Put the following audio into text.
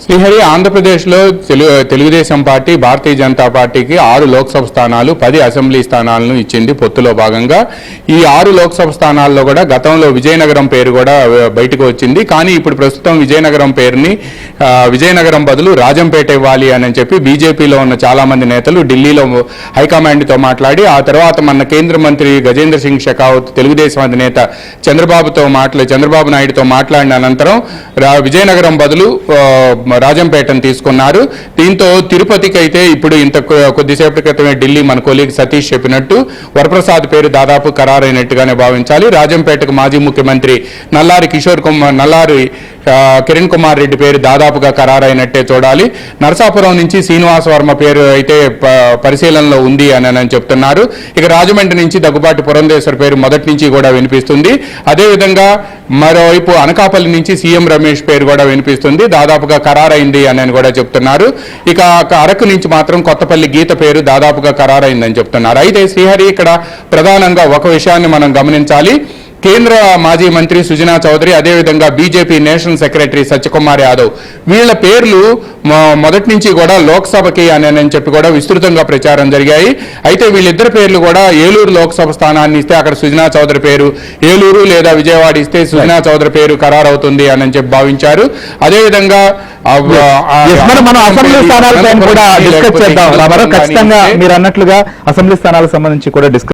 శ్రీహరి, ఆంధ్రప్రదేశ్లో తెలుగుదేశం పార్టీ భారతీయ జనతా పార్టీకి 6 లోక్సభ స్థానాలు 10 అసెంబ్లీ స్థానాలను ఇచ్చింది పొత్తులో భాగంగా. ఈ 6 లోక్సభ స్థానాల్లో కూడా గతంలో విజయనగరం పేరు కూడా బయటకు వచ్చింది. కానీ ఇప్పుడు ప్రస్తుతం విజయనగరం పేరుని విజయనగరం బదులు రాజంపేట ఇవ్వాలి అని చెప్పి బీజేపీలో ఉన్న చాలామంది నేతలు ఢిల్లీలో హైకమాండ్తో మాట్లాడి, ఆ తర్వాత మన కేంద్ర మంత్రి గజేంద్ర సింగ్ షెకావత్ తెలుగుదేశం అధినేత చంద్రబాబు నాయుడుతో మాట్లాడిన అనంతరం విజయనగరం బదులు రాజంపేటను తీసుకున్నారు. దీంతో తిరుపతికి అయితే ఇప్పుడు కొద్దిసేపటి క్రితమే ఢిల్లీ మన కొలీగ్ సతీష్ చెప్పినట్టు వరప్రసాద్ పేరు దాదాపు ఖరారైనట్టుగానే భావించాలి. రాజంపేటకు మాజీ ముఖ్యమంత్రి నల్లారి కిరణ్ కుమార్ రెడ్డి పేరు దాదాపుగా ఖరారైనట్టే చూడాలి. నరసాపురం నుంచి శ్రీనివాస వర్మ పేరు అయితే పరిశీలనలో ఉంది అని చెప్తున్నారు. ఇక రాజమండ్రి నుంచి దగ్గుబాటి పురంధేశ్వర్ పేరు మొదటి నుంచి కూడా వినిపిస్తుంది. అదేవిధంగా మరోవైపు అనకాపల్లి నుంచి సీఎం రమేష్ పేరు కూడా వినిపిస్తుంది, దాదాపుగా ఖరారైంది అని కూడా చెప్తున్నారు. ఇక అరకు నుంచి మాత్రం కొత్తపల్లి గీత పేరు దాదాపుగా ఖరారైందని చెప్తున్నారు. అయితే శ్రీహరి, ఇక్కడ ప్రధానంగా ఒక విషయాన్ని మనం గమనించాలి. కేంద్ర మాజీ మంత్రి సుజనా చౌదరి, అదేవిధంగా BJP national secretary Satyakumar Yadav, వీళ్ళ పేర్లు మొదటి నుంచి కూడా లోక్సభకి అని చెప్పి కూడా విస్తృతంగా ప్రచారం జరిగాయి. అయితే వీళ్ళిద్దరి పేర్లు కూడా ఏలూరు లోక్సభ స్థానాన్ని ఇస్తే అక్కడ సుజనా చౌదరి పేరు, ఏలూరు లేదా విజయవాడ ఇస్తే సుజనా చౌదరి పేరు ఖరారవుతుంది అని చెప్పి భావించారు. అదేవిధంగా అసెంబ్లీ స్థానాలపై కూడా డిస్కస్ చేద్దాం. ఖచ్చితంగా మీరు అన్నట్లుగా అసెంబ్లీ స్థానాలకు సంబంధించి కూడా డిస్కస్